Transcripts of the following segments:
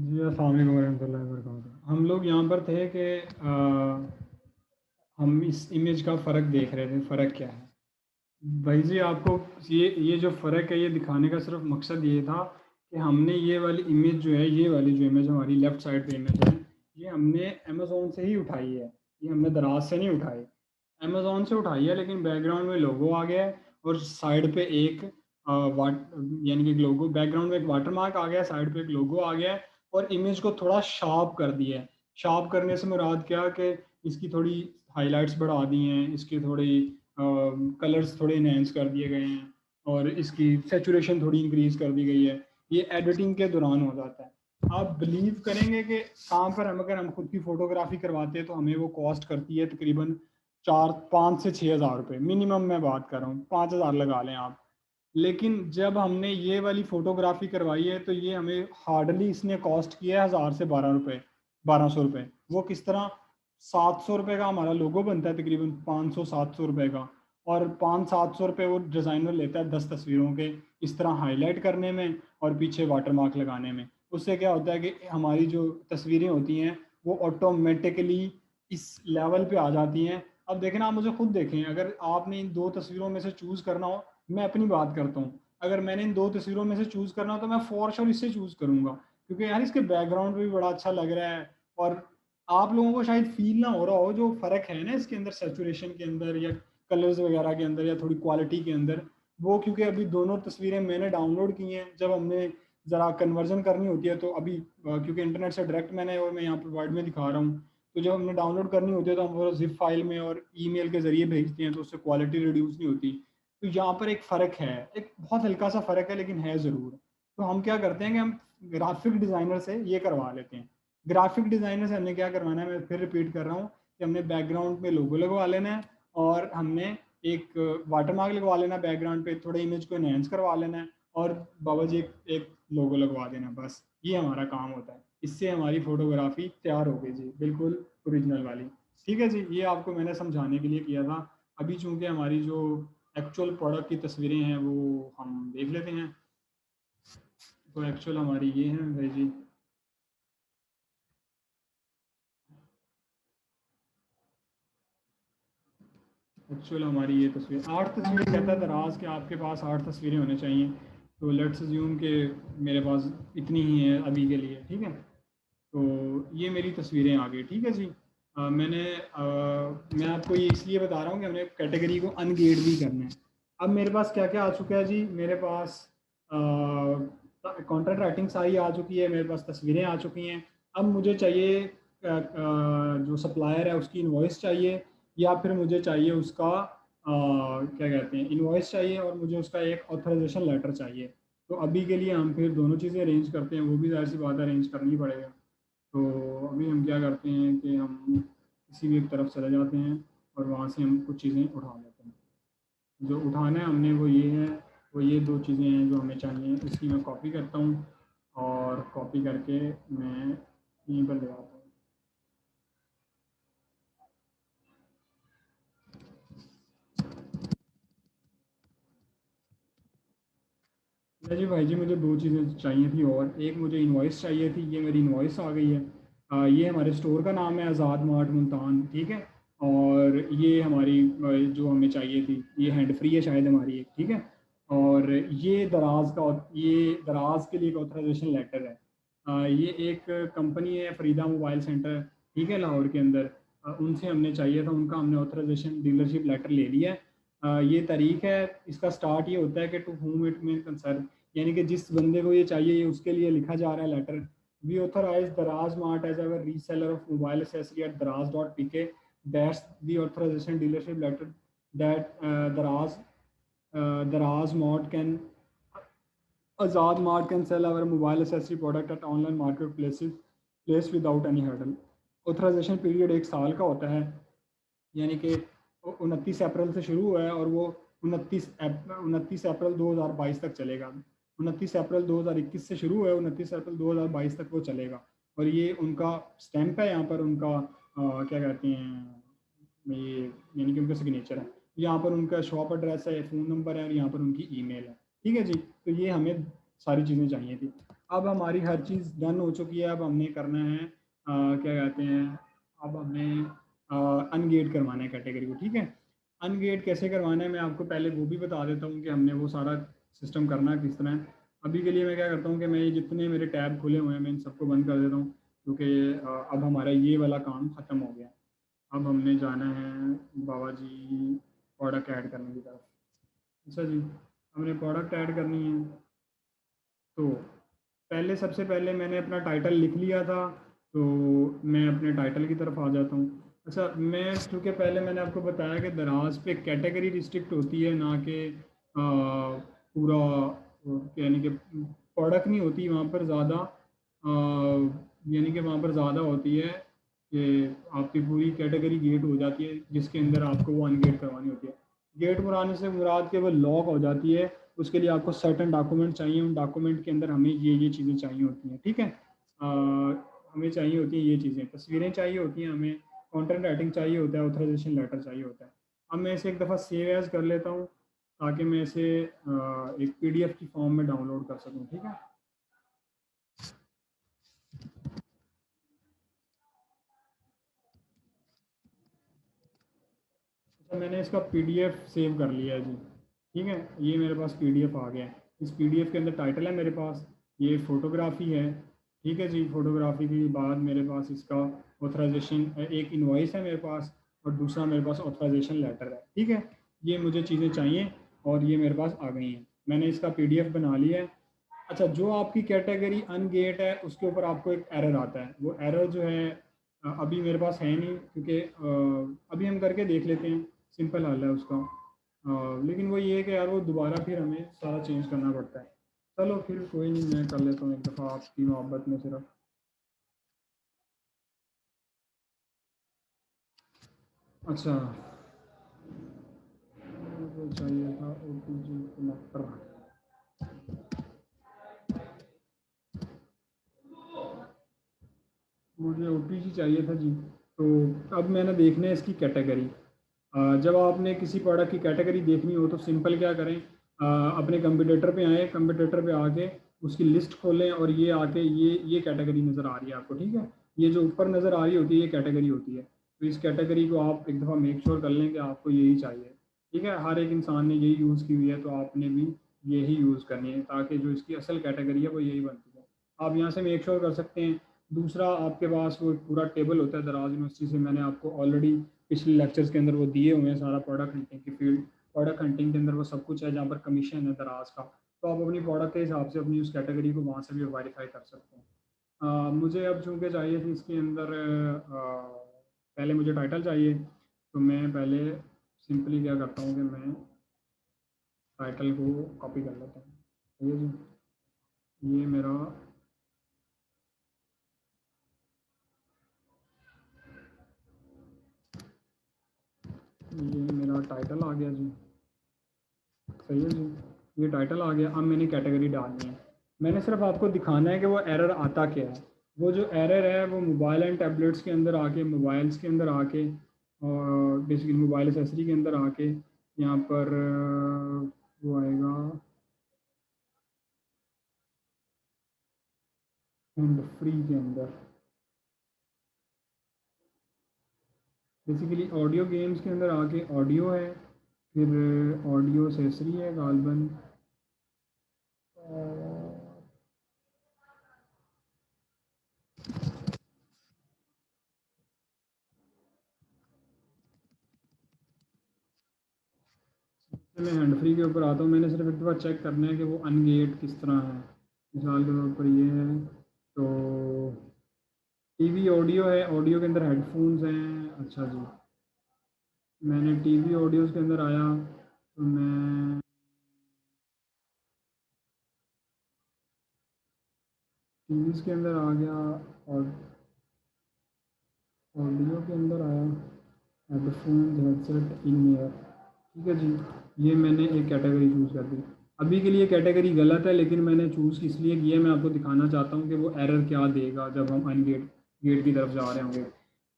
जी अस्सलाम वालेकुम रहमतुल्लाहि व बरकातहू। हम लोग यहाँ पर थे कि हम इस इमेज का फ़र्क देख रहे थे, फ़र्क क्या है। भाई जी आपको ये जो फ़र्क है ये दिखाने का सिर्फ मकसद ये था कि हमने ये वाली इमेज जो है, ये वाली जो इमेज हमारी लेफ़्ट साइड पे इमेज है, ये हमने अमेज़ोन से ही उठाई है। ये हमने दराज से नहीं उठाई, अमेज़ोन से उठाई है, लेकिन बैकग्राउंड में लोगो आ गया है और साइड पे एक वाट यानी कि लोगो, बैकग्राउंड में एक वाटर मार्क आ गया है, साइड पे एक लोगो आ गया है और इमेज को थोड़ा शार्प कर दिया है। शार्प करने से मुराद क्या कि इसकी थोड़ी हाइलाइट्स बढ़ा दी हैं, इसकी थोड़ी कलर्स थोड़े इनहेंस कर दिए गए हैं और इसकी सैचुरेशन थोड़ी इंक्रीज़ कर दी गई है। ये एडिटिंग के दौरान हो जाता है। आप बिलीव करेंगे कि काम पर अगर हम खुद की फ़ोटोग्राफ़ी करवाते हैं तो हमें वो कॉस्ट करती है तकरीबन 4 5 से 6 हज़ार रुपये मिनिमम। मैं बात कर रहा हूँ, 5 हज़ार लगा लें आप। लेकिन जब हमने ये वाली फ़ोटोग्राफ़ी करवाई है तो ये हमें हार्डली इसने कॉस्ट किया है 1000 से 12 रुपये, 1200 रुपये। वो किस तरह, 700 रुपये का हमारा लोगो बनता है तकरीबन, 500 700 रुपये का, और 500 700 रुपये वो डिज़ाइनर लेता है 10 तस्वीरों के इस तरह हाईलाइट करने में और पीछे वाटर मार्क लगाने में। उससे क्या होता है कि हमारी जो तस्वीरें होती हैं वो ऑटोमेटिकली इस लेवल पे आ जाती हैं। अब देखें ना, आप मुझे खुद देखें, अगर आपने इन दो तस्वीरों में से चूज़ करना हो, मैं अपनी बात करता हूँ, अगर मैंने इन दो तस्वीरों में से चूज़ करना हो तो मैं फॉर श्योर इससे चूज़ करूँगा, क्योंकि यार इसके बैकग्राउंड भी बड़ा अच्छा लग रहा है और आप लोगों को शायद फील ना हो रहा हो जो फ़र्क है ना इसके अंदर, सैचुरेशन के अंदर या कलर्स वगैरह के अंदर या थोड़ी क्वालिटी के अंदर। वो क्योंकि अभी दोनों तस्वीरें मैंने डाउनलोड की हैं, जब हमने ज़रा कन्वर्जन करनी होती है तो अभी क्योंकि इंटरनेट से डायरेक्ट मैंने, और मैं यहाँ पर वर्ड में दिखा रहा हूँ, तो जब हमने डाउनलोड करनी होती है तो हम वो ज़िप फाइल में और ईमेल के ज़रिए भेजते हैं तो उससे क्वालिटी रिड्यूस नहीं होती। तो यहाँ पर एक फ़र्क है, एक बहुत हल्का सा फ़र्क है लेकिन है ज़रूर। तो हम क्या करते हैं कि हम ग्राफिक डिज़ाइनर से ये करवा लेते हैं। ग्राफिक डिज़ाइनर से हमने क्या करवाना है, मैं फिर रिपीट कर रहा हूँ कि हमने बैकग्राउंड में लोगो लगवा लेना है और हमने एक वाटर मार्क लगवा लेना है बैकग्राउंड पे, थोड़ा इमेज को एनहेंस करवा लेना है और बाबा जी एक लोगो लगवा देना, बस ये हमारा काम होता है। इससे हमारी फ़ोटोग्राफ़ी तैयार हो गई जी, बिल्कुल ओरिजिनल वाली। ठीक है जी, ये आपको मैंने समझाने के लिए किया था। अभी चूँकि हमारी जो एक्चुअल प्रोडक्ट की तस्वीरें हैं वो हम देख लेते हैं। तो एक्चुअल हमारी ये हैं भाई जी, एक्चुअल हमारी ये तस्वीर, 8 तस्वीरें कहता है दराज के आपके पास 8 तस्वीरें होने चाहिए। तो लेट्स अज्यूम कि मेरे पास इतनी ही हैं अभी के लिए, ठीक है। तो ये मेरी तस्वीरें आ गई, ठीक है जी। मैं आपको ये इसलिए बता रहा हूँ कि हमने कैटेगरी को अनगेट भी करना है। अब मेरे पास क्या क्या आ चुका है जी, मेरे पास कॉन्ट्रैक्ट राइटिंग सारी आ चुकी है, मेरे पास तस्वीरें आ चुकी हैं। अब मुझे चाहिए जो सप्लायर है उसकी इनवॉइस चाहिए, या फिर मुझे चाहिए उसका क्या कहते हैं, इनवॉइस चाहिए, और मुझे उसका एक ऑथराइजेशन लेटर चाहिए। तो अभी के लिए हम फिर दोनों चीज़ें अरेंज करते हैं, वो भी ज़ाहिर सी बात है अरेंज करनी पड़ेगा। तो अभी हम क्या करते हैं कि हम किसी भी एक तरफ चले जाते हैं और वहाँ से हम कुछ चीज़ें उठा लेते हैं। जो उठाना है हमने वो ये है, वो ये दो चीज़ें हैं जो हमें चाहिए, इसकी मैं कॉपी करता हूँ और कॉपी करके मैं यहीं पर ले आता हूँ। जी भाई जी, मुझे दो चीज़ें चाहिए थी और एक मुझे इनवॉइस चाहिए थी, ये मेरी इनवॉइस आ गई है। ये हमारे स्टोर का नाम है आज़ाद मार्ट मुल्तान, ठीक है। और ये हमारी जो हमें चाहिए थी, ये हैंड फ्री है शायद हमारी एक, ठीक है। और ये दराज के लिए एक ऑथराइजेशन लेटर है। ये एक कंपनी है फरीदा मोबाइल सेंटर, ठीक है, लाहौर के अंदर। उनसे हमने चाहिए था, उनका हमने ऑथराइजेशन डीलरशिप लेटर ले लिया है। ये तारीख है, इसका स्टार्ट ये होता है कि to whom it may concern, यानी कि जिस बंदे को ये चाहिए ये उसके लिए लिखा जा रहा है letter. We authorize Daraz mart as our reseller of mobile accessory at Daraz dot P K that's the authorization dealership letter that Daraz mart can Azad mart can sell our mobile accessory product at online marketplace without any hurdle. Authorization period 1 साल का होता है, यानी कि 29 अप्रैल से शुरू हुआ है और वो 29 अप्रैल 2022 तक चलेगा। 29 अप्रैल 2021 से शुरू हुआ है, 29 अप्रैल 2022 तक वो चलेगा। और ये उनका स्टैंप है यहाँ पर, उनका क्या कहते हैं ये, यानी कि उनका सिग्नेचर है। यहाँ पर उनका शॉप एड्रेस है, फ़ोन नंबर है और यहाँ पर उनकी ईमेल है, ठीक है जी। तो ये हमें सारी चीज़ें चाहिए थी। अब हमारी हर चीज़ डन हो चुकी है। अब हमने करना है क्या कहते हैं, अब हमें अनगेट करवाना है कैटेगरी को, ठीक है। अनगेट कैसे करवाना है मैं आपको पहले वो भी बता देता हूँ कि हमने वो सारा सिस्टम करना है किस तरह है। अभी के लिए मैं क्या करता हूँ कि मैं ये जितने मेरे टैब खुले हुए हैं मैं इन सबको बंद कर देता हूँ, क्योंकि अब हमारा ये वाला काम ख़त्म हो गया। अब हमने जाना है बाबा जी प्रोडक्ट ऐड करने की तरफ। अच्छा जी, हमने प्रोडक्ट ऐड करनी है। तो पहले सबसे पहले मैंने अपना टाइटल लिख लिया था, तो मैं अपने टाइटल की तरफ आ जाता हूँ। अच्छा, मैं चूँकि पहले मैंने आपको बताया कि दराज पे कैटेगरी रिस्ट्रिक्ट होती है, ना कि पूरा यानी कि प्रोडक्ट नहीं होती वहाँ पर ज़्यादा, यानी कि वहाँ पर ज़्यादा होती है कि आपकी पूरी कैटेगरी गेट हो जाती है जिसके अंदर आपको वो अनगेट करवानी होती है। गेट बनाने से मुराद के वो लॉक हो जाती है, उसके लिए आपको सर्टन डॉक्यूमेंट चाहिए। उन डॉक्यूमेंट के अंदर हमें ये चीज़ें चाहिए होती हैं, ठीक है। हमें चाहिए होती हैं ये चीज़ें, तस्वीरें चाहिए होती हैं हमें, कॉन्ट्रैक्ट राइटिंग चाहिए होता है, ऑथराइजेशन लेटर चाहिए होता है। अब मैं इसे एक दफ़ा सेव एज़ कर लेता हूँ ताकि मैं इसे एक पीडीएफ की फॉर्म में डाउनलोड कर सकूँ, ठीक है। अच्छा, मैंने इसका पीडीएफ सेव कर लिया है जी, ठीक है। ये मेरे पास पीडीएफ आ गया है। इस पीडीएफ के अंदर टाइटल है मेरे पास, ये फ़ोटोग्राफ़ी है, ठीक है जी। फ़ोटोग्राफ़ी के बाद मेरे पास इसका ऑथराइजेशन, एक इनवॉइस है मेरे पास, और दूसरा मेरे पास ऑथराइजेशन लेटर है, ठीक है। ये मुझे चीज़ें चाहिए और ये मेरे पास आ गई हैं। मैंने इसका पीडीएफ बना लिया है। अच्छा, जो आपकी कैटेगरी अनगेट है उसके ऊपर आपको एक एरर आता है। वो एरर जो है अभी मेरे पास है नहीं, क्योंकि अभी हम करके देख लेते हैं, सिंपल हल है उसका। लेकिन वो ये है कि यार वो दोबारा फिर हमें सारा चेंज करना पड़ता है। चलो फिर कोई नहीं, मैं कर लेता हूँ एक दफ़ा आपकी मोहब्बत में सिर्फ। अच्छा, मुझे चाहिए था ओ टी जी कनेक्टर। मुझे ओ टी जी चाहिए था जी। तो अब मैंने देखना है इसकी कैटेगरी। जब आपने किसी प्रोडक्ट की कैटेगरी देखनी हो तो सिंपल क्या करें, अपने कंप्यूटर पे आए, कंप्यूटर पे आके उसकी लिस्ट खोलें, और ये आके ये कैटेगरी नज़र आ रही है आपको, ठीक है। ये जो ऊपर नज़र आ रही होती है ये कैटेगरी होती है। तो इस कैटेगरी को आप एक दफ़ा मेक श्योर कर लें कि आपको यही चाहिए, ठीक है। हर एक इंसान ने यही यूज़ की हुई है, तो आपने भी यही यूज़ करनी है ताकि जो इसकी असल कैटेगरी है वो यही बनती है। आप यहाँ से मेक श्योर कर सकते हैं। दूसरा, आपके पास वो पूरा टेबल होता है दराज यूनिवर्सिटी से, मैंने आपको ऑलरेडी पिछले लेक्चर्स के अंदर वो दिए हुए हैं, सारा प्रोडक्ट हंटिंग की फील्ड। प्रोडक्ट हंटिंग के अंदर वो सब कुछ है, जहाँ पर कमीशन है दराज का। तो आप अपनी प्रोडक्ट के हिसाब से अपनी उस कैटेगरी को वहाँ से भी वेरीफाई कर सकते हैं। मुझे अब चूँकि चाहिए थी इसके अंदर, पहले मुझे टाइटल चाहिए, तो मैं पहले सिंपली क्या करता हूँ कि मैं टाइटल को कॉपी कर लेता हूँ, ठीक है जी। ये मेरा, ये मेरा टाइटल आ गया जी, सही है जी। ये टाइटल आ गया। अब मैंने कैटेगरी डालनी है। मैंने सिर्फ आपको दिखाना है कि वो एरर आता क्या है। वो जो एरर है वो मोबाइल एंड टैबलेट्स के अंदर आके, मोबाइल्स के अंदर आके, और बेसिकली मोबाइल एसेसरी के अंदर आके यहाँ पर वो आएगा हैंड फ्री के अंदर। बेसिकली ऑडियो गेम्स के अंदर आके ऑडियो है, फिर ऑडियो एसेसरी है गालबन, मैं हैंड फ्री के ऊपर आता हूँ। मैंने सिर्फ एक बार चेक करना है कि वो अनगेट किस तरह है। मिसाल के तौर पर ये है, तो टीवी ऑडियो है, ऑडियो के अंदर हेडफोन्स हैं। अच्छा जी, मैंने टीवी ऑडियोज़ के अंदर आया, तो मैं टीवीज़ के अंदर आ गया, और ऑडियो के अंदर आया, हेडफोन हेडसेट इन ईयर, ठीक है जी। ये मैंने एक कैटेगरी चूज़ कर दी। अभी के लिए कैटेगरी गलत है, लेकिन मैंने चूज़ इसलिए किया, मैं आपको दिखाना चाहता हूँ कि वो एरर क्या देगा जब हम अनगेट गेट की तरफ जा रहे होंगे।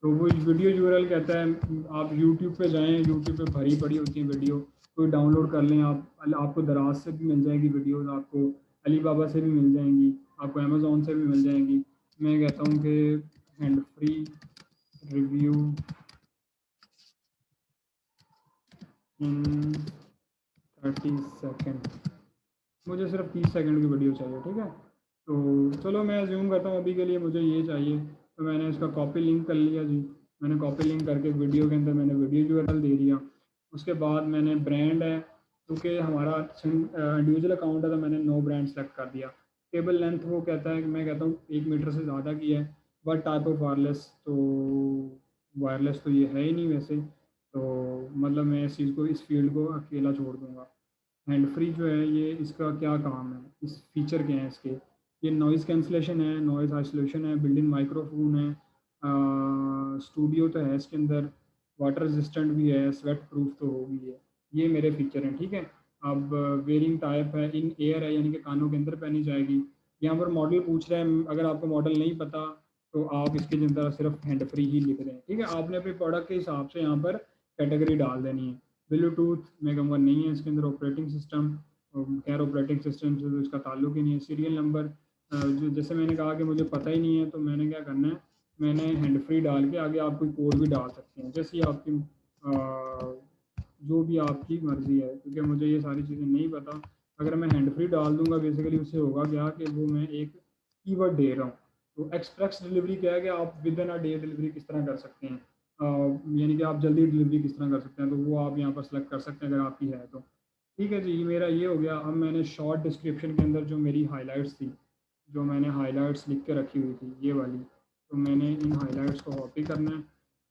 तो वो वीडियो यूआरएल कहता है, आप यूट्यूब पे जाएं, यूट्यूब पे भरी पड़ी होती है वीडियो, कोई डाउनलोड कर लें आप, आपको दराज से भी मिल जाएगी वीडियोज़ आपको। अलीबाबा से भी मिल जाएंगी, आपको अमेज़ॉन से भी मिल जाएंगी। मैं कहता हूँ कि हैंड फ्री रिव्यू इन 30 सेकेंड, मुझे सिर्फ 30 सेकंड की वीडियो चाहिए, ठीक है। तो चलो मैं ज्यूम करता हूँ, अभी के लिए मुझे ये चाहिए। तो मैंने इसका कॉपी लिंक कर लिया जी, मैंने कॉपी लिंक करके वीडियो के अंदर मैंने वीडियो यूआरएल दे दिया। उसके बाद मैंने ब्रांड है, क्योंकि हमारा इंडिविजुअल अकाउंट है तो मैंने नो ब्रांड सेलेक्ट कर दिया। केबल लेंथ वो कहता है कि मैं कहता हूँ 1 मीटर से ज़्यादा की है। बट टाइप ऑफ वायरलेस, तो वायरलेस तो ये है ही नहीं वैसे, तो मतलब मैं इस चीज़ को, इस फील्ड को अकेला छोड़ दूँगा। हैंड फ्री जो है ये, इसका क्या काम है, इस फीचर क्या है इसके, ये नॉइज़ कैंसलेशन है, नॉइज़ आइसोलेशन है, बिल्डिंग माइक्रोफोन है, स्टूडियो तो है इसके अंदर, वाटर रेजिस्टेंट भी है, स्वेट प्रूफ तो होगी है। ये मेरे फीचर हैं, ठीक है। अब वेयरिंग टाइप है, इन एयर है, यानी कि कानों के अंदर पहनी जाएगी। यहाँ पर मॉडल पूछ रहे हैं, अगर आपको मॉडल नहीं पता तो आप इसके अंदर सिर्फ हैंड फ्री ही लिख रहे हैं, ठीक है। आपने अपने प्रोडक्ट के हिसाब से यहाँ पर कैटेगरी डाल देनी है। ब्लूटूथ मैं कहूँगा नहीं है इसके अंदर। ऑपरेटिंग सिस्टम, खैर ऑपरेटिंग सिस्टम से तो इसका ताल्लुक ही नहीं है। सीरियल नंबर, जो जैसे मैंने कहा कि मुझे पता ही नहीं है, तो मैंने क्या करना है, मैंने हैंड फ्री डाल के आगे आप कोई कोड भी डाल सकते हैं, जैसे ही आपकी जो भी आपकी मर्ज़ी है, क्योंकि मुझे ये सारी चीज़ें नहीं पता। अगर मैं हैंड फ्री डाल दूंगा बेसिकली उससे होगा क्या कि वो मैं एक कीवर्ड दे रहा हूँ। तो एक्सप्रेस डिलीवरी क्या है कि आप with in a day delivery किस तरह कर सकते हैं, यानी कि आप जल्दी डिलीवरी किस तरह कर सकते हैं, तो वो आप यहाँ पर सेलेक्ट कर सकते हैं अगर आपकी है तो। ठीक है जी, मेरा ये हो गया। अब मैंने शॉर्ट डिस्क्रिप्शन के अंदर जो मेरी हाइलाइट्स थी, जो मैंने हाइलाइट्स लिख के रखी हुई थी ये वाली, तो मैंने इन हाइलाइट्स को कॉपी करना है।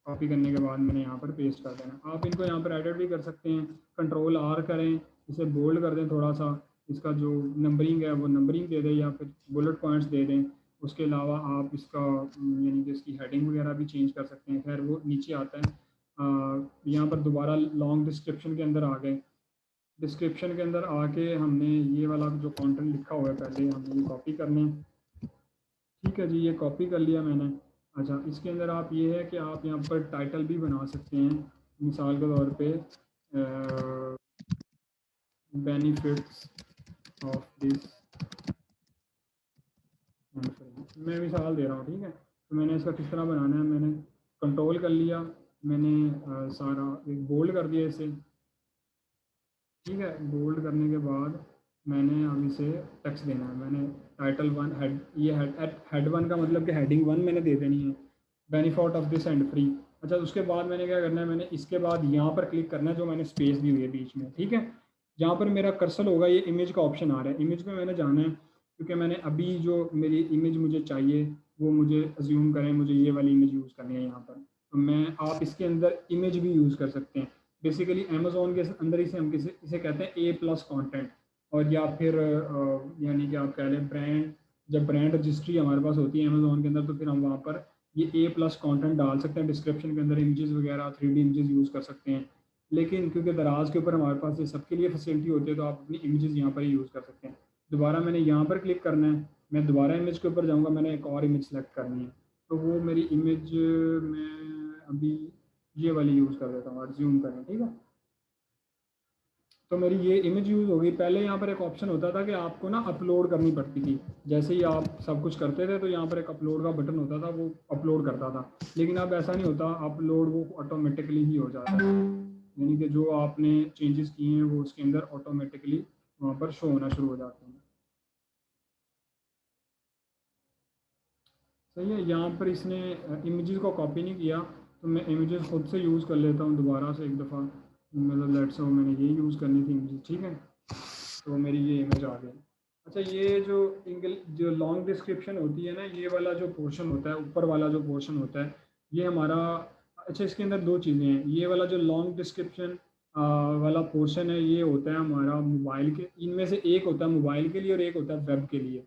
कॉपी करने के बाद मैंने यहाँ पर पेस्ट कर देना। आप इनको यहाँ पर एडिट भी कर सकते हैं, कंट्रोल आर करें, इसे बोल्ड कर दें थोड़ा सा, इसका जो नंबरिंग है वो नंबरिंग दे दें, या फिर बुलेट पॉइंट्स दे दें। उसके अलावा आप इसका यानी कि इसकी हेडिंग वगैरह भी चेंज कर सकते हैं, खैर वो नीचे आता है। यहाँ पर दोबारा लॉन्ग डिस्क्रिप्शन के अंदर आ गए। डिस्क्रिप्शन के अंदर आके हमने ये वाला जो कंटेंट लिखा हुआ है पहले हमें ये कॉपी करना है। ठीक है जी, ये कॉपी कर लिया मैंने। अच्छा, इसके अंदर आप ये है कि आप यहाँ पर टाइटल भी बना सकते हैं, मिसाल के तौर पे बेनिफिट्स ऑफ दिस, मैं मिसाल दे रहा हूँ, ठीक है। तो मैंने इसका किस तरह बनाना है, मैंने कंट्रोल कर लिया, मैंने सारा एक बोल्ड कर दिया इसे, ठीक है। बोल्ड करने के बाद मैंने अब इसे टेक्स्ट देना है। मैंने टाइटल वन हेड, ये हेड वन का मतलब कि हेडिंग वन मैंने दे देनी है, benefit of this and free. अच्छा, उसके बाद मैंने क्या करना है, मैंने इसके बाद यहाँ पर क्लिक करना है जो मैंने स्पेस दी हुई है बीच में, ठीक है। जहाँ पर मेरा कर्सर होगा ये इमेज का ऑप्शन आ रहा है, इमेज पे मैंने जाना है, क्योंकि मैंने अभी जो मेरी इमेज मुझे चाहिए वो मुझे अज्यूम करें, मुझे ये वाली इमेज यूज़ करनी है यहाँ पर। तो मैं, आप इसके अंदर इमेज भी यूज़ कर सकते हैं। बेसिकली अमेजोन के अंदर इसे हम इसे कहते हैं A+ कंटेंट, और या फिर यानी कि आप कह लें ब्रांड, जब ब्रांड रजिस्ट्री हमारे पास होती है अमेजोन के अंदर, तो फिर हम वहाँ पर ये A+ कंटेंट डाल सकते हैं। डिस्क्रिप्शन के अंदर इमेजेस वगैरह 3D इमेजेस यूज़ कर सकते हैं। लेकिन क्योंकि दराज के ऊपर हमारे पास ये सबके लिए फैसिलिटी होती है, तो आप अपनी इमेजेस यहाँ पर ही यूज़ कर सकते हैं। दोबारा मैंने यहाँ पर क्लिक करना है, मैं दोबारा इमेज के ऊपर जाऊँगा, मैंने एक और इमेज सेलेक्ट करनी है। तो वो मेरी इमेज मैं अभी ये वाली यूज़ कर देता हूँ, और जूम करें, ठीक है। तो मेरी ये इमेज यूज़ हो गई। पहले यहाँ पर एक ऑप्शन होता था कि आपको ना अपलोड करनी पड़ती थी, जैसे ही आप सब कुछ करते थे तो यहाँ पर एक अपलोड का बटन होता था, वो अपलोड करता था। लेकिन अब ऐसा नहीं होता, अपलोड वो ऑटोमेटिकली ही हो जाता है, यानी कि जो आपने चेंजेस किए हैं वो उसके अंदर ऑटोमेटिकली वहाँ पर शो होना शुरू हो जाते हैं। सही है, यहाँ पर इसने इमेजेस को कॉपी नहीं किया, तो मैं इमेजेस खुद से यूज़ कर लेता हूँ दोबारा से एक दफ़ा। मतलब लेट्स से मैंने ये यूज़ करनी थी इमेजेस, ठीक है। तो मेरी ये इमेज आ गई। अच्छा, ये जो जो लॉन्ग डिस्क्रिप्शन होती है ना, ये वाला जो पोर्शन होता है, ऊपर वाला जो पोर्शन होता है, ये हमारा, अच्छा इसके अंदर दो चीज़ें हैं। ये वाला जो लॉन्ग डिस्क्रिप्शन वाला पोर्शन है, ये होता है हमारा मोबाइल के, इनमें से एक होता है मोबाइल के लिए और एक होता है वेब के लिए।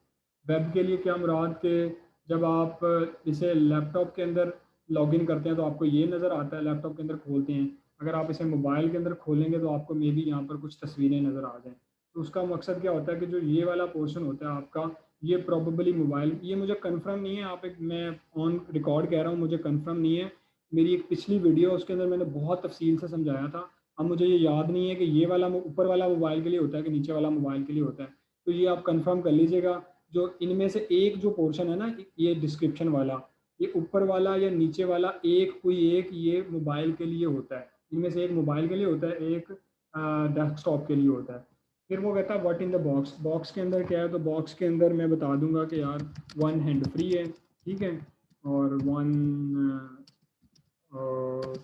वेब के लिए क्या मुराद के, जब आप इसे लैपटॉप के अंदर लॉगिन करते हैं तो आपको ये नज़र आता है, लैपटॉप के अंदर खोलते हैं। अगर आप इसे मोबाइल के अंदर खोलेंगे तो आपको मे बी यहाँ पर कुछ तस्वीरें नज़र आ जाएँ। तो उसका मकसद क्या होता है कि जो ये वाला पोर्शन होता है आपका, ये प्रॉबेबली मोबाइल, ये मुझे कंफर्म नहीं है, आप एक, मैं ऑन रिकॉर्ड कह रहा हूँ, मुझे कंफर्म नहीं है। मेरी एक पिछली वीडियो उसके अंदर मैंने बहुत तफसील से समझाया था। अब मुझे ये याद नहीं है कि ये वाला ऊपर वाला मोबाइल के लिए होता है कि नीचे वाला मोबाइल के लिए होता है। तो ये आप कंफर्म कर लीजिएगा। जो इनमें से एक जो पोर्शन है ना, ये डिस्क्रिप्शन वाला, ये ऊपर वाला या नीचे वाला, एक कोई एक ये मोबाइल के लिए होता है। इनमें से एक मोबाइल के लिए होता है, एक डेस्कटॉप के लिए होता है। फिर वो कहता है what in the box, box के अंदर क्या है, तो बॉक्स के अंदर मैं बता दूंगा कि यार वन हैंड फ्री है, ठीक है, और वन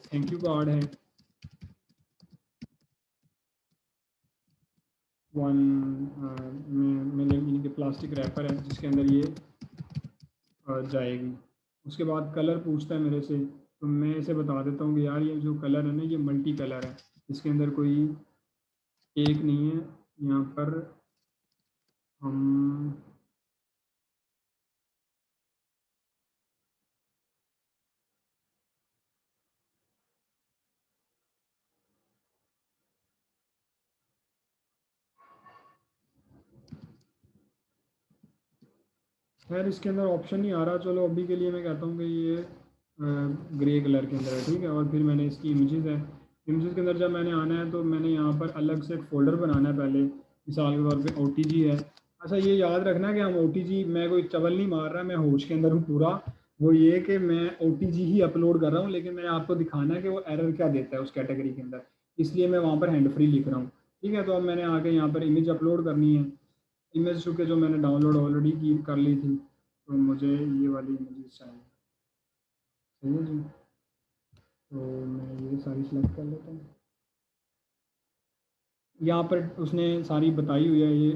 थैंक यू कार्ड है, वन मेरे प्लास्टिक रैपर है जिसके अंदर ये जाएगी। उसके बाद कलर पूछता है मेरे से, तो मैं इसे बता देता हूँ कि यार ये जो कलर है ना, ये मल्टी कलर है, इसके अंदर कोई एक नहीं है। यहाँ पर हम खैर इसके अंदर ऑप्शन नहीं आ रहा, चलो अभी के लिए मैं कहता हूँ कि ये ग्रे कलर के अंदर है, ठीक है। और फिर मैंने इसकी इमेजेस है, इमेजेस के अंदर जब मैंने आना है तो मैंने यहाँ पर अलग से एक फ़ोल्डर बनाना है पहले, मिसाल के तौर पे OTG है। अच्छा ये याद रखना कि हम OTG, मैं कोई चवल नहीं मार रहा, मैं होश के अंदर हूँ पूरा। वो ये कि मैं OTG ही अपलोड कर रहा हूँ, लेकिन मैंने आपको दिखाना है कि वो एरर क्या देता है उस कैटेगरी के अंदर, इसलिए मैं वहाँ पर हैंड फ्री लिख रहा हूँ, ठीक है। तो अब मैंने आके यहाँ पर इमेज अपलोड करनी है। इमेज चूँकि जो मैंने डाउनलोड ऑलरेडी की कर ली थी, तो मुझे ये वाली इमेजेस चाहिए, सही है जी। तो मैं ये सारी सिलेक्ट कर लेता हूँ। यहाँ पर उसने सारी बताई हुई है, ये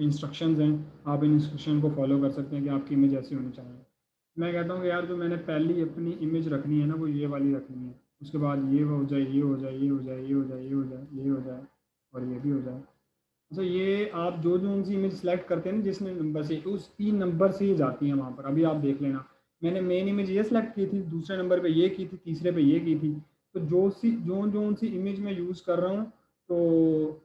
इंस्ट्रक्शंस हैं, आप इन इंस्ट्रक्शन को फॉलो कर सकते हैं कि आपकी इमेज ऐसी होनी चाहिए। मैं कहता हूँ कि यार जो मैंने पहली अपनी इमेज रखनी है ना, वो ये वाली रखनी है। उसके बाद ये हो जाए, ये हो जाए, ये हो जाए, ये हो जाए, ये हो जाए, ये हो जाए, और ये भी हो जाए। अच्छा ये आप जो जो उनसी इमेज सेलेक्ट करते हैं ना जिसने नंबर से, उस तीन नंबर से ही जाती हैं वहाँ पर। अभी आप देख लेना, मैंने मेन इमेज ये सेलेक्ट की थी, दूसरे नंबर पे ये की थी, तीसरे पे ये की थी। तो जो सी इमेज मैं यूज़ कर रहा हूँ, तो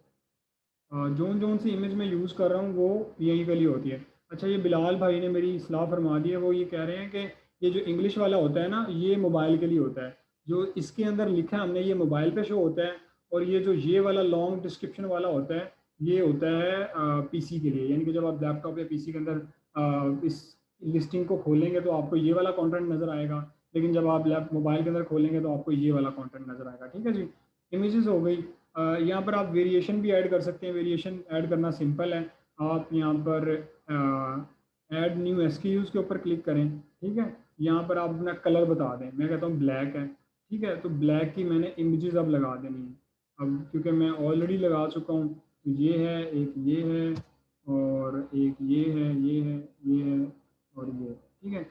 जो सी इमेज मैं यूज़ कर रहा हूँ वो यही वाली होती है। अच्छा ये बिलाल भाई ने मेरी इस्लाह फरमा दी है, वो ये कह रहे हैं कि ये जो इंग्लिश वाला होता है ना, ये मोबाइल के लिए होता है, जो इसके अंदर लिखा है हमने ये मोबाइल पे शो होता है। और ये जो ये वाला लॉन्ग डिस्क्रिप्शन वाला होता है, ये होता है PC के लिए, यानी कि जब आप लैपटॉप या PC के अंदर इस लिस्टिंग को खोलेंगे तो आपको ये वाला कंटेंट नज़र आएगा, लेकिन जब आप लैप मोबाइल के अंदर खोलेंगे तो आपको ये वाला कंटेंट नज़र आएगा, ठीक है जी। इमेजेस हो गई। यहाँ पर आप वेरिएशन भी ऐड कर सकते हैं, वेरिएशन ऐड करना सिंपल है। आप यहाँ पर ऐड न्यू SKUs के ऊपर क्लिक करें, ठीक है। यहाँ पर आप अपना कलर बता दें, मैं कहता हूँ ब्लैक है, ठीक है। तो ब्लैक की मैंने इमेजेस अब लगा देनी है। अब क्योंकि मैं ऑलरेडी लगा चुका हूँ, तो ये है, एक ये है, और एक ये है, ये है, ये है, और ये, ठीक है।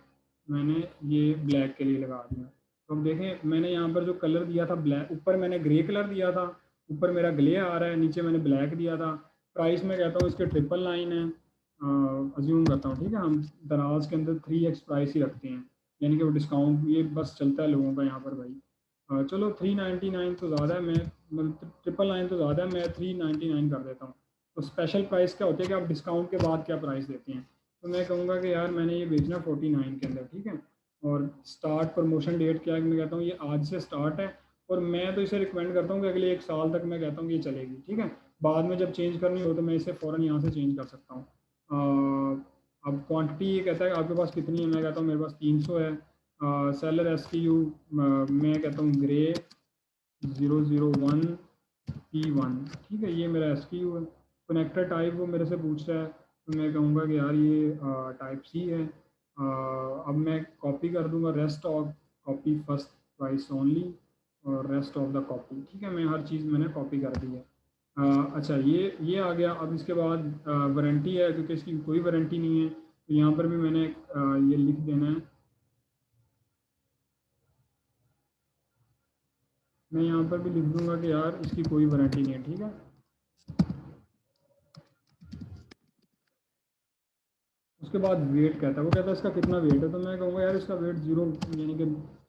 मैंने ये ब्लैक के लिए लगा दिया। तो अब देखें मैंने यहाँ पर जो कलर दिया था ब्लैक, ऊपर मैंने ग्रे कलर दिया था, ऊपर मेरा ग्ले आ रहा है, नीचे मैंने ब्लैक दिया था। प्राइस में कहता हूँ इसके 999 है, अज्यूम करता हूँ, ठीक है। हम दराज के अंदर 3x प्राइस ही रखते हैं, यानी कि वो डिस्काउंट ये बस चलता है लोगों का यहाँ पर भाई। चलो 399 तो ज़्यादा है, मैं मतलब 999 तो ज़्यादा है, मैं 399 कर देता हूँ। तो स्पेशल प्राइस क्या होती है कि आप डिस्काउंट के बाद क्या प्राइस देते हैं। तो मैं कहूँगा कि यार मैंने ये बेचना 49 के अंदर, ठीक है। और स्टार्ट प्रमोशन डेट क्या है, मैं कहता हूँ ये आज से स्टार्ट है, और मैं तो इसे रिकमेंड करता हूँ कि अगले 1 साल तक मैं कहता हूँ कि ये चलेगी, ठीक है। बाद में जब चेंज करनी हो तो मैं इसे फ़ौरन यहाँ से चेंज कर सकता हूँ। अब क्वांटिटी ये कहता है आपके पास कितनी है, मैं कहता हूँ मेरे पास 300 है। सेलर SKU मैं कहता हूँ ग्रे 001P1, ठीक है, ये मेरा SKU है। कनेक्टर टाइप वो मेरे से पूछ रहा है, तो मैं कहूँगा कि यार ये टाइप C है। अब मैं कॉपी कर दूंगा, rest of copy first price only, और रेस्ट ऑफ द कॉपी, ठीक है। मैं हर चीज़ मैंने कॉपी कर दी है। अच्छा ये आ गया। अब इसके बाद वारंटी है, क्योंकि इसकी कोई वारंटी नहीं है, तो यहाँ पर भी मैंने ये लिख देना है। मैं यहाँ पर भी लिख दूंगा कि यार इसकी कोई वारंटी नहीं है, ठीक है। उसके बाद वेट कहता है, वो कहता है इसका कितना वेट है, तो मैं कहूँगा यार इसका वेट 0 यानी कि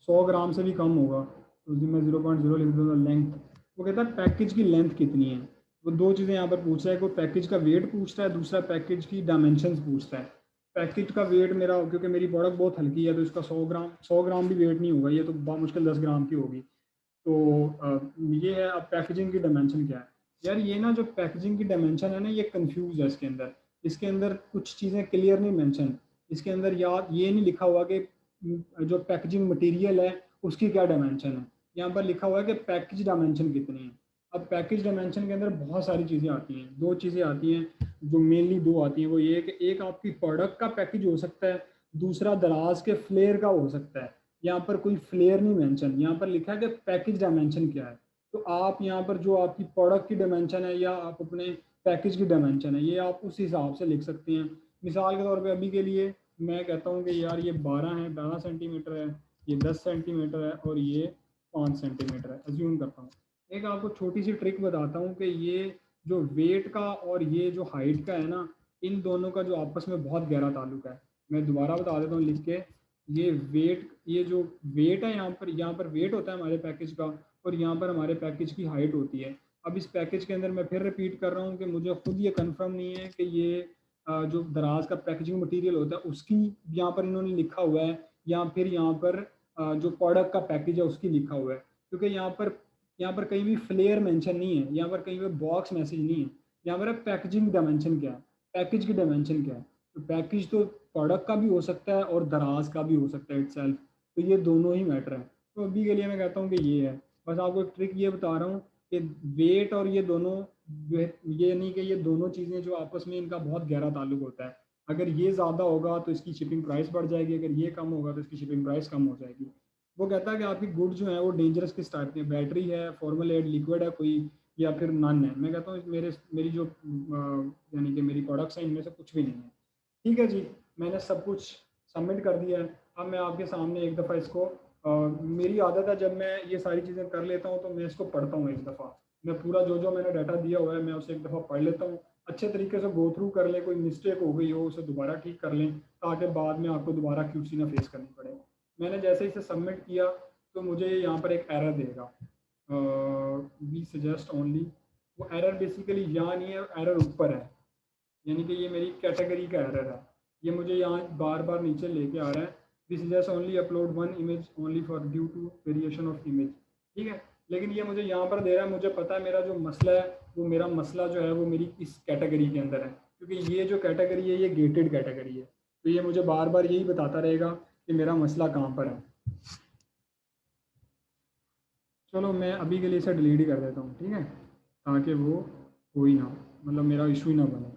100 ग्राम से भी कम होगा, तो उसमें मैं 0.0 लिख दूँगा। लेंथ, वो कहता है पैकेज की लेंथ कितनी है। वो दो चीज़ें यहाँ पर पूछ रहा है, कोई पैकेज का वेट पूछता है, दूसरा पैकेज की डायमेंशंस पूछता है। पैकेज का वेट मेरा, क्योंकि मेरी प्रोडक्ट बहुत हल्की है, तो इसका 100 ग्राम भी वेट नहीं होगा, ये तो बामुश्किल 10 ग्राम की होगी। तो ये है। अब पैकेजिंग की डायमेंशन क्या है, यार ये ना जो पैकेजिंग की डायमेंशन है ना, ये कंफ्यूज है इसके अंदर। इसके अंदर कुछ चीज़ें क्लियर नहीं मेंशन। इसके अंदर याद ये नहीं लिखा हुआ कि जो पैकेजिंग मटेरियल है उसकी क्या डायमेंशन है। यहाँ पर लिखा हुआ है कि पैकेज डायमेंशन कितनी है। अब पैकेज डायमेंशन के अंदर बहुत सारी चीज़ें आती हैं, दो चीज़ें आती हैं जो मेनली दो आती हैं। वो ये है कि एक आपकी प्रोडक्ट का पैकेज हो सकता है, दूसरा दराज के फ्लेयर का हो सकता है। यहाँ पर कोई फ्लेयर नहीं मेंशन, यहाँ पर लिखा है कि पैकेज डायमेंशन क्या है। तो आप यहाँ पर जो आपकी प्रोडक्ट की डायमेंशन है या आप अपने पैकेज की डायमेंशन है, ये आप उस हिसाब से लिख सकते हैं। मिसाल के तौर पे अभी के लिए मैं कहता हूँ कि यार ये 12 सेंटीमीटर है, ये 10 सेंटीमीटर है और ये 5 सेंटीमीटर है, अज्यूम करता हूँ। एक आपको छोटी सी ट्रिक बताता हूँ कि ये जो वेट का और ये जो हाइट का है ना, इन दोनों का जो आपस में बहुत गहरा ताल्लुक है। मैं दोबारा बता देता हूँ लिख के। ये वेट, ये जो वेट है यहाँ पर वेट होता है हमारे पैकेज का, और यहाँ पर हमारे पैकेज की हाइट होती है। अब इस पैकेज के अंदर मैं फिर रिपीट कर रहा हूँ कि मुझे खुद ये कंफर्म नहीं है कि ये जो दराज का पैकेजिंग मटेरियल होता है उसकी यहाँ पर इन्होंने लिखा हुआ है, या फिर यहाँ पर जो प्रोडक्ट का पैकेज है उसकी लिखा हुआ है। क्योंकि यहाँ पर कहीं भी फ्लेयर मेंशन नहीं है, यहाँ पर कहीं पर बॉक्स मैसेज नहीं है। यहाँ पर पैकेजिंग डायमेंशन क्या है, पैकेज की डायमेंशन क्या है। तो पैकेज तो प्रोडक्ट का भी हो सकता है और दराज का भी हो सकता है इटसेल्फ। तो ये दोनों ही मैटर है। तो अभी के लिए मैं कहता हूँ कि ये है। बस आपको एक ट्रिक ये बता रहा हूँ कि वेट और ये दोनों, ये नहीं कि ये दोनों चीज़ें जो आपस में इनका बहुत गहरा ताल्लुक होता है। अगर ये ज़्यादा होगा तो इसकी शिपिंग प्राइस बढ़ जाएगी, अगर ये कम होगा तो इसकी शिपिंग प्राइस कम हो जाएगी। वो कहता है कि आपकी गुड जो है वो डेंजरस किस टाइप की है, बैटरी है, फॉर्मूलेट लिक्विड है कोई, या फिर नन है। मैं कहता हूँ मेरी जो यानी कि मेरी प्रोडक्ट्स हैं इनमें से कुछ भी नहीं है। ठीक है जी, मैंने सब कुछ सबमिट कर दिया है। अब मैं आपके सामने एक दफ़ा इसको मेरी आदत है जब मैं ये सारी चीज़ें कर लेता हूँ तो मैं इसको पढ़ता हूँ एक दफ़ा। मैं पूरा जो जो मैंने डाटा दिया हुआ है मैं उसे एक दफ़ा पढ़ लेता हूँ, अच्छे तरीके से गो थ्रू कर लें, कोई मिस्टेक हो गई हो उसे दोबारा ठीक कर लें, ताकि बाद में आपको दोबारा क्यूसी ना फेस करनी पड़े। मैंने जैसे इसे सबमिट किया तो मुझे यहाँ पर एक एरर देगा, वी सजेस्ट ओनली। वो एरर बेसिकली यहाँ नहीं है, एरर ऊपर है, यानी कि ये मेरी कैटेगरी का एरर है। ये मुझे यहाँ बार बार नीचे लेके आ रहा है, this just only upload one image only for due to variation of image. ठीक है, लेकिन ये मुझे यहाँ पर दे रहा है, मुझे पता है मेरा जो मसला है वो मेरा मसला जो है वो मेरी इस कैटेगरी के अंदर है, क्योंकि ये जो कैटेगरी है ये गेटेड कैटेगरी है। तो ये मुझे बार बार यही बताता रहेगा कि मेरा मसला कहाँ पर है। चलो मैं अभी के लिए इसे डिलीट ही कर देता हूँ, ठीक है, ताकि वो हो ही ना, मतलब मेरा इशू ही ना बने।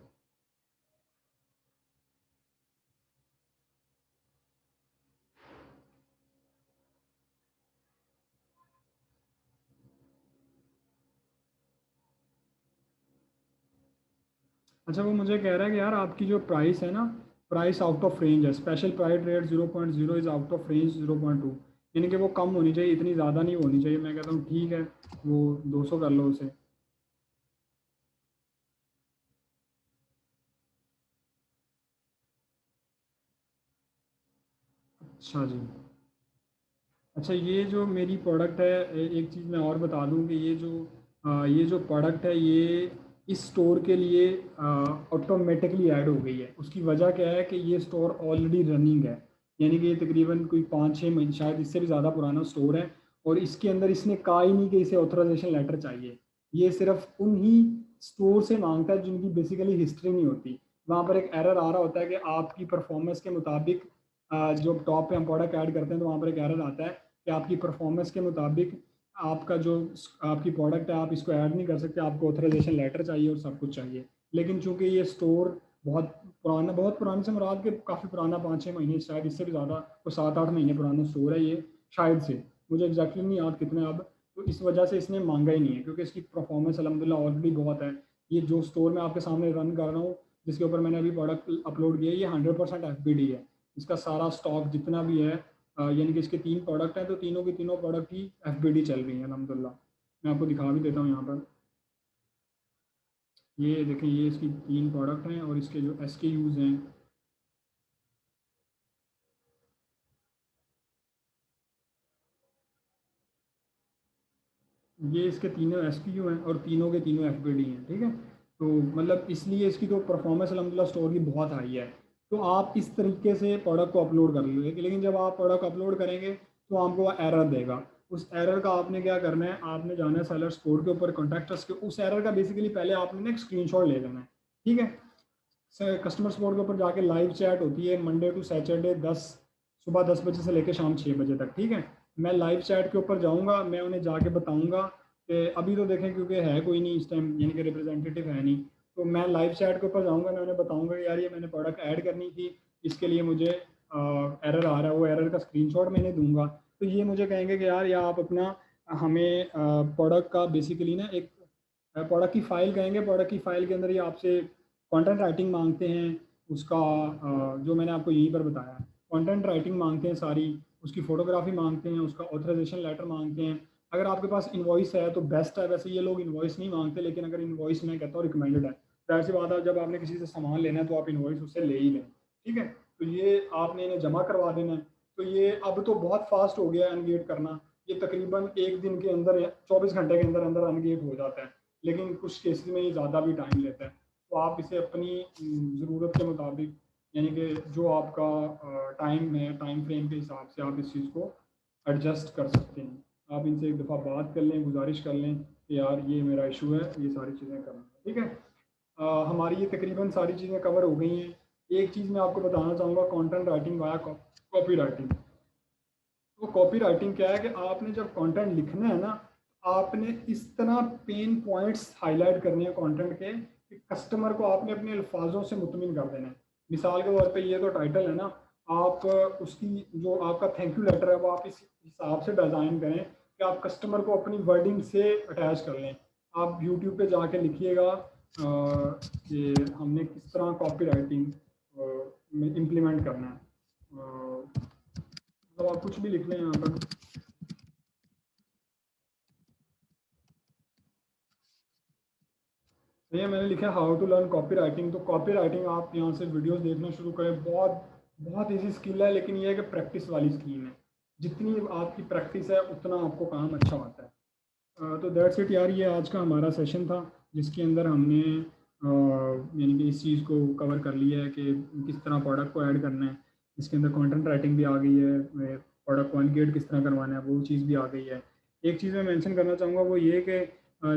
अच्छा, वो मुझे कह रहा है कि यार आपकी जो प्राइस है ना, प्राइस आउट ऑफ रेंज है, special price rate 0.0 is out of range 0.2, यानी कि वो कम होनी चाहिए, इतनी ज़्यादा नहीं होनी चाहिए। मैं कहता हूँ ठीक है, वो 200 कर लो उसे। अच्छा जी। अच्छा, ये जो मेरी प्रोडक्ट है, एक चीज़ मैं और बता दूं कि ये जो प्रोडक्ट है ये इस स्टोर के लिए ऑटोमेटिकली ऐड हो गई है। उसकी वजह क्या है कि ये स्टोर ऑलरेडी रनिंग है, यानी कि ये तकरीबन कोई 5-6 महीने, शायद इससे भी ज़्यादा पुराना स्टोर है। और इसके अंदर इसने कहा ही नहीं कि इसे ऑथराइजेशन लेटर चाहिए। ये सिर्फ उन ही स्टोर से मांगता है जिनकी बेसिकली हिस्ट्री नहीं होती। वहाँ पर एक एरर आ रहा होता है कि आपकी परफॉर्मेंस के मुताबिक जो टॉप पे हम प्रोडक्ट ऐड करते हैं तो वहाँ पर एक एरर आता है कि आपकी परफॉर्मेंस के मुताबिक आपका जो आपकी प्रोडक्ट है आप इसको ऐड नहीं कर सकते, आपको ऑथराइजेशन लेटर चाहिए और सब कुछ चाहिए। लेकिन चूंकि ये स्टोर बहुत पुराने से मुराद के काफ़ी पुराना, 5-6 महीने, शायद इससे भी ज़्यादा, वो 7-8 महीने पुराना स्टोर है ये, शायद से, मुझे एग्जैक्टली नहीं याद कितने अब। तो इस वजह से इसने मांगा ही नहीं है, क्योंकि इसकी परफॉर्मेंस अलहमदिल्ला ऑलरेडी बहुत है। ये जो स्टोर मैं आपके सामने रन कर रहा हूँ, जिसके ऊपर मैंने अभी प्रोडक्ट अपलोड किया है, ये 100% FBD है। इसका सारा स्टॉक जितना भी है, यानी कि इसके 3 प्रोडक्ट हैं तो तीनों की तीनों प्रोडक्ट ही FBD चल रही हैं अलहमदिल्ला। मैं आपको दिखा भी देता हूँ यहाँ पर। ये देखें, ये इसकी 3 प्रोडक्ट हैं और इसके जो SKUs हैं, ये इसके तीनों SKU हैं और तीनों के तीनों FBD हैं। ठीक है, तो मतलब इसलिए इसकी तो परफॉर्मेंस अलहमदिल्ला स्टोर की बहुत हाई है। तो आप इस तरीके से प्रोडक्ट को अपलोड कर लोगे, लेकिन जब आप प्रोडक्ट अपलोड करेंगे तो आपको एरर देगा। उस एरर का आपने क्या करना है, आपने जाना है सेलर सपोर्ट के ऊपर, कॉन्टैक्ट अस के, उस एरर का बेसिकली पहले आपने ना एक स्क्रीनशॉट ले लेना है, ठीक है। कस्टमर सपोर्ट के ऊपर जाके लाइव चैट होती है मंडे टू सैटरडे, सुबह 10 बजे से लेकर शाम 6 बजे तक, ठीक है। मैं लाइव चैट के ऊपर जाऊँगा, मैं उन्हें जाके बताऊँगा कि अभी तो देखें क्योंकि है कोई नहीं इस टाइम, यानी कि रिप्रेजेंटेटिव है नहीं, तो मैं लाइव चैट के ऊपर जाऊँगा, मैं उन्हें बताऊँगा कि यार ये मैंने प्रोडक्ट ऐड करनी थी, इसके लिए मुझे एरर आ रहा है, वो एरर का स्क्रीनशॉट मैंने दूंगा। तो ये मुझे कहेंगे कि यार या आप अपना हमें प्रोडक्ट का बेसिकली ना एक प्रोडक्ट की फ़ाइल कहेंगे, प्रोडक्ट की फ़ाइल के अंदर ये आपसे कंटेंट राइटिंग मांगते हैं, उसका जो मैंने आपको यहीं पर बताया, कंटेंट राइटिंग मांगते हैं सारी, उसकी फ़ोटोग्राफी मांगते हैं, उसका ऑथराइजेशन लेटर मांगते हैं। अगर आपके पास इन्वॉइस है तो बेस्ट है, वैसे ये लोग इन्वॉइस नहीं मांगते, लेकिन अगर इन्वॉइस मैं कहता हूँ रिकमेंडेड है। तो ऐसी बात है, जब आपने किसी से सामान लेना है तो आप इन्वॉइस उससे ले ही लें, ठीक है। तो ये आपने इन्हें जमा करवा देना है। तो ये अब तो बहुत फास्ट हो गया अनगेट करना, ये तकरीबन एक दिन के अंदर या 24 घंटे के अंदर अंदर अनगेट हो जाता है, लेकिन कुछ केसेस में ये ज़्यादा भी टाइम लेता है। तो आप इसे अपनी ज़रूरत के मुताबिक, यानी कि जो आपका टाइम है, टाइम फ्रेम के हिसाब से आप इस चीज़ को एडजस्ट कर सकते हैं। आप इनसे एक दफ़ा बात कर लें, गुजारिश कर लें कि यार ये मेरा इशू है, ये सारी चीज़ें करना, ठीक है। हमारी ये तकरीबन सारी चीज़ें कवर हो गई हैं। एक चीज़ मैं आपको बताना चाहूँगा, content writing via copy writing. तो कॉपी राइटिंग क्या है कि आपने जब कंटेंट लिखना है ना, आपने इस तरह पेन पॉइंट्स हाईलाइट करने हैं कंटेंट के कि कस्टमर को आपने अपने अल्फाजों से मुतमिन कर देना है। मिसाल के तौर पे ये तो टाइटल है ना, आप उसकी जो आपका थैंक यू लेटर है वो आप इस हिसाब से डिज़ाइन करें कि आप कस्टमर को अपनी वर्डिंग से अटैच कर लें। आप यूट्यूब पे जाके लिखिएगा कि हमने किस तरह कॉपी राइटिंग में इम्प्लीमेंट करना है। तो आप कुछ भी लिख लें यहाँ पर। भैया मैंने लिखा how to learn copywriting. तो कॉपी राइटिंग आप यहाँ से वीडियोस देखना शुरू करें, बहुत बहुत इजी स्किल है, लेकिन ये है कि प्रैक्टिस वाली स्किल है। जितनी आपकी प्रैक्टिस है उतना आपको काम अच्छा होता है। तो दैट्स इट यार, ये आज का हमारा सेशन था जिसके अंदर हमने यानी कि इस चीज़ को कवर कर लिया है कि किस तरह प्रोडक्ट को ऐड करना है। इसके अंदर कंटेंट राइटिंग भी आ गई है, प्रोडक्ट को अनगेट किस तरह करवाना है वो चीज़ भी आ गई है। एक चीज़ मैं मेंशन करना चाहूँगा वो ये कि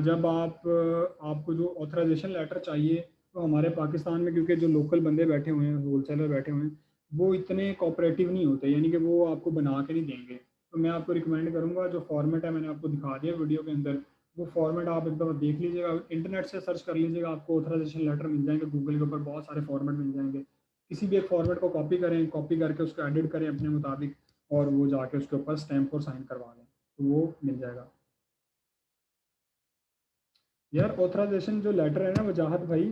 जब आपको जो ऑथराइजेशन लेटर चाहिए, तो हमारे पाकिस्तान में क्योंकि जो लोकल बंदे बैठे हुए हैं, होलसेलर बैठे हुए हैं, वो इतने कोऑपरेटिव नहीं होते, यानी कि वो आपको बना के नहीं देंगे। तो मैं आपको रिकमेंड करूँगा, जो फॉर्मेट है मैंने आपको दिखा दिया वीडियो के अंदर, वो फॉर्मेट आप एक दफ़ा देख लीजिएगा, इंटरनेट से सर्च कर लीजिएगा, आपको ऑथराइजेशन लेटर मिल जाएंगे, गूगल के ऊपर बहुत सारे फॉर्मेट मिल जाएंगे। किसी भी एक फॉर्मेट को कॉपी करें, कॉपी करके उसको एडिट करें अपने मुताबिक, और वो जाके उसके ऊपर स्टैम्प और साइन करवा लें, तो वो मिल जाएगा। यार ऑथराइजेशन जो लेटर है ना वजाहत भाई,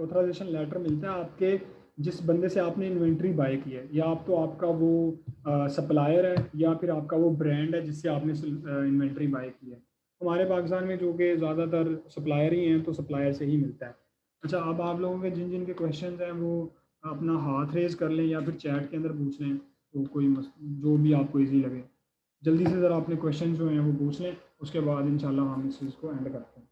ऑथराइजेशन लेटर मिलता है आपके जिस बंदे से आपने इन्वेंट्री बाय की है, या आप तो आपका वो सप्लायर है, या फिर आपका वो ब्रांड है जिससे आपने इन्वेंट्री बाय की है। हमारे पाकिस्तान में जो कि ज़्यादातर सप्लायर ही हैं, तो सप्लायर से ही मिलता है। अच्छा, अब आप लोगों के जिन जिन के क्वेश्चन हैं वो अपना हाथ रेज कर लें या फिर चैट के अंदर पूछ लें, तो जो भी आपको ईजी लगे, जल्दी से ज़रा अपने क्वेश्चन जो हैं वो पूछ लें, उसके बाद इंशाल्लाह हम इस चीज़ को एंड करते हैं।